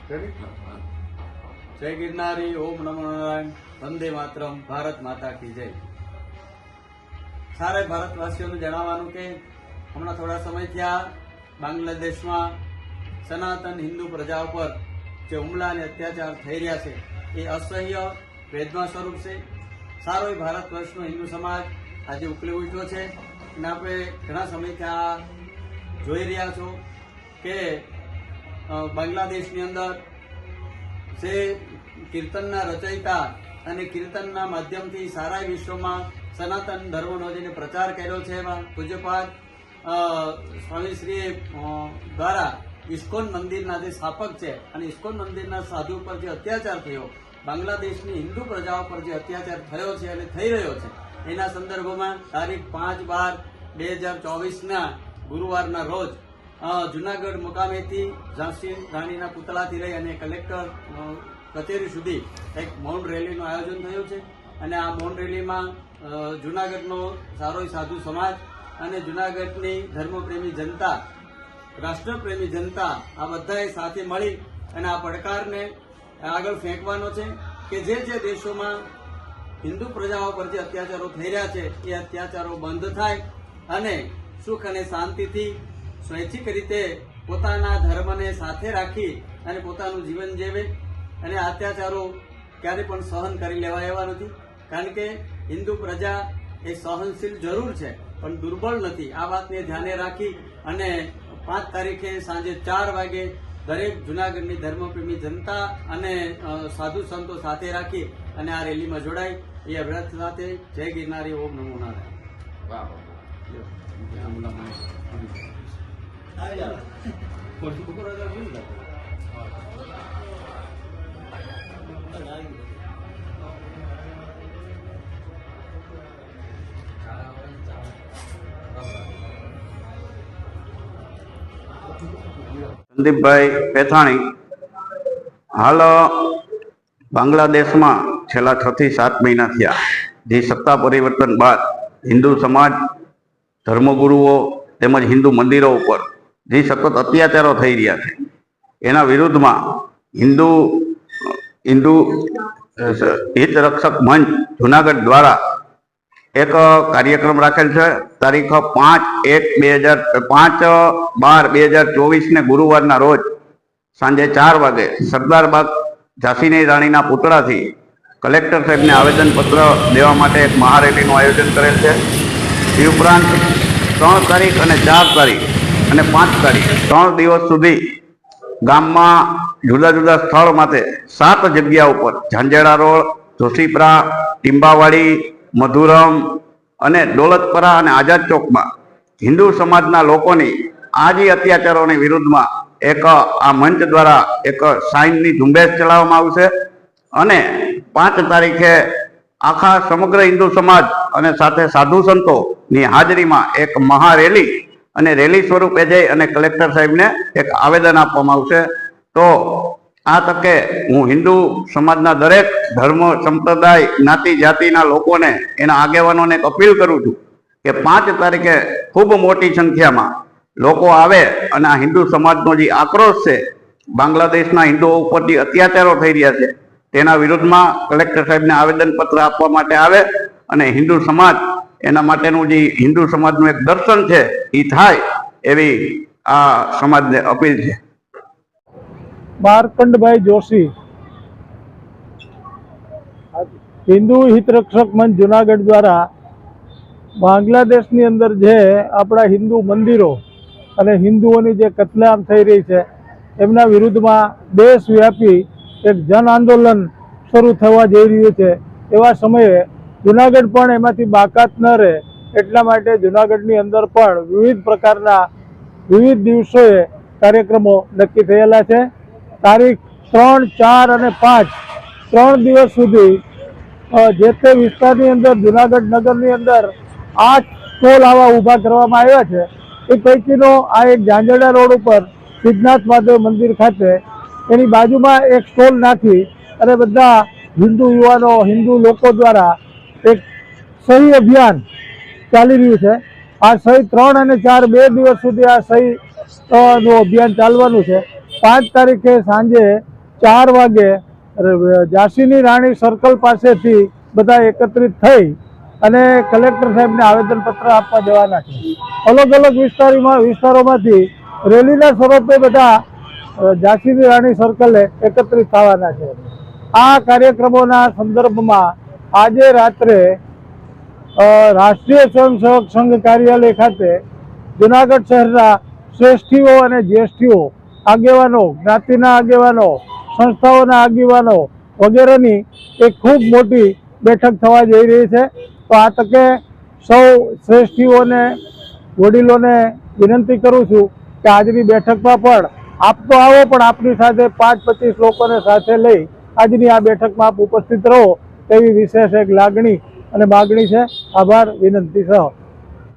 जय गिरनारी, ओम नमो नारायण, वंदे मातरम, भारत माता की जय। सारे भारतवासीओं ने जणाववानुं के हमणां थोड़ा समय थया बांग्लादेशमां सनातन हिंदू प्रजाओं पर जे हुमला अने अत्याचार थई रह्या छे ए असह्य वेदना स्वरूप छे। सारो भारतवर्षनो हिंदू समाज आज उकली उठ्यो छे अने आपणे घणा समयथी आ जोई रह्या छो के बांग्लादेशनी अंदर जे कीर्तनना रचयिता अने कीर्तनना माध्यमथी सारा विश्वमां सनातन धर्मनो जेने प्रचार कर्यो छे एवा पूज्यपाद स्वामीश्रीए द्वारा इस्कोन मंदिरना जे स्थापक छे अने इस्कोन मंदिरना साधु पर जे अत्याचार थयो, बांग्लादेशनी हिंदू प्रजाओं पर जे अत्याचार थयो छे अने थई रह्यो छे एना संदर्भमां तारीख 5/12/2024 ना गुरुवारना रोज जूनागढ़ मुकामेथी झांसी राणीना पुतळाथी लई अने कलेक्टर कचेरी सुधी एक मौन रेलीनुं आयोजन थयुं छे अने आ मौन रेलीमां जूनागढ़नो सारो साधु समाज अने जूनागढ़नी धर्मप्रेमी जनता, राष्ट्रप्रेमी जनता आ बधाए साथे मळी अने आ પડકારને આગળ ફેંકવાનો છે કે જે દેશોમાં हिंदू प्रजाओं पर जे अत्याचारो थई रह्या छे ए अत्याचारो बंध थाय अने सुख अने शांतिथी स्वैच्छिक रीते पोताना धर्मने साथे राखी अने पोतानुं जीवन जीवे अने अत्याचारो क्यारे पण सहन करी लेवाय एवा नथी। कारण के हिंदू प्रजा ए सहनशील जरूर छे पण दुर्बल नथी। आ वातने ध्याने राखी अने 5 तारीखे सांजे 4 वागे दरेक जूनागढ़नी धर्मप्रेमी जनता अने साधु संतो साथे राखी अने आ रेलीमां जोड़ाय ए अभिलाष साथे जय गिरनारी, ओम नमो नारायण। સંદીપભાઈ પેથાણી હાલ બાંગ્લાદેશમાં છેલ્લા 6 થી 7 મહિના થયા જે સત્તા પરિવર્તન બાદ હિન્દુ સમાજ, ધર્મગુરુઓ તેમજ હિન્દુ મંદિરો ઉપર જે સતત અત્યાચારો થઈ રહ્યા છે એના વિરુદ્ધમાં હિન્દુ હિત રક્ષક મંચ જૂનાગઢ દ્વારા एक कार्यक्रम राखेल है। तारीख 5/12/2024 ने गुरुवार रोज सांजे 4 वागे सरदार बाग झांसीनी राणीना पुतळाथी कलेक्टर साहेब ने आवेदन पत्र देवा माटे एक महारेली आयोजन करेल है। ए उपरांत 3 तारीख और 4 तारीख और 5 तारीख 3 दिवस सुधी गाम में जुदा जुदा स्थल माटे 7 जग्या पर झांझेड़ा रोड, जोशीपरा, टींबावाड़ी, मधुरम अने दौलतपरा अने आजाद चौक में हिंदू समाजना लोकोनी आज अत्याचारोनी विरुद्धमां एक आ मंच द्वारा एक साइननी झुंबेश चलाववामां आवशे अने 5 तारीखे आखा समग्र हिंदू समाज अने साथे साधु संतोनी हाजरीमां एक महारेली अने रेली स्वरूपे जई अने कलेक्टर साहेबने एक आवेदन आपवामां आवशे। तो आ तके हूँ हिंदू समाजना दरेक धर्म, संप्रदाय, ज्ञाति जातिना लोकोने एना आगेवानोने अपील करूँ छूं के 5 तारीखे खूब मोटी संख्या में लोको आवे अने आ हिंदू समाजनो जे आक्रोश छे बांग्लादेशना हिंदुओ उपर जे अत्याचारो थई रह्या छे तेना विरुद्धमां कलेक्टर साहेबने आवेदन पत्र आपवा माटे आवे अने हिंदू समाज एना माटेनुं जे हिंदू समाजनुं एक दर्शन छे ई थाय एवी आ समाजने अपील छे। मार्कंड भाई जोशी, हिंदू हित रक्षक मंच जूनागढ़ द्वारा बांग्लादेश नी अंदर जे अपना हिंदू मंदिरों अने हिंदुओनी जे कतलेआम थई रही है एमना विरुद्धमां देशव्यापी एक जन आंदोलन शुरू थवा जई रह्युं छे। एवा समये जूनागढ़ पण एमांथी बाकात न रहे एटला माटे जूनागढ़नी अंदर पण विविध प्रकारना विविध दिवसोए कार्यक्रमों नक्की थयेला छे। तारीख 3, 4 और 5 3 दिवस सुधी जे ते विस्तारनी अंदर जूनागढ़ नगरनी अंदर 8 स्टॉल आवा ऊभा करवामां आव्या छे। ए पैकीनो आ एक झांझेड़ा रोड पर सिद्धनाथ महादेव मंदिर खाते एनी बाजुमां एक स्टॉल नाखी अने बधा हिंदू युवानो, हिंदू लोको द्वारा एक सही अभियान चाली रह्युं छे। आ सही 3 અને 4 2 દિવસ सुधी आ सही નું અભિયાન ચાલવાનું છે। 5 તારીખે સાંજે 4 વાગે ઝાંસીની રાણી સર્કલ પાસેથી બધા એકત્રિત થઈ અને કલેક્ટર સાહેબને આવેદનપત્ર આપવા જવાના છે. અલગ અલગ વિસ્તારોમાંથી રેલીના સ્વરૂપે બધા ઝાંસીની રાણી સર્કલે એકત્રિત થવાના છે. આ કાર્યક્રમોના સંદર્ભમાં આજે રાત્રે રાષ્ટ્રીય સ્વયંસેવક સંઘ કાર્યાલય ખાતે જુનાગઢ શહેરના શ્રેષ્ઠીઓ અને જ્યેષ્ઠીઓ, આગેવાનો, જ્ઞાતિના આગેવાનો, સંસ્થાઓના આગેવાનો વગેરેની એક ખૂબ મોટી બેઠક થવા જઈ રહી છે. તો આ તકે સૌ શ્રેષ્ઠીઓને, વડીલોને વિનંતી કરું છું કે આજની બેઠકમાં પણ આપ તો આવો, પણ આપની સાથે 5-25 લોકોને સાથે લઈ આજની આ બેઠકમાં આપ ઉપસ્થિત રહો તેવી વિશેષ એક લાગણી અને માગણી છે. આભાર, વિનંતી સહ.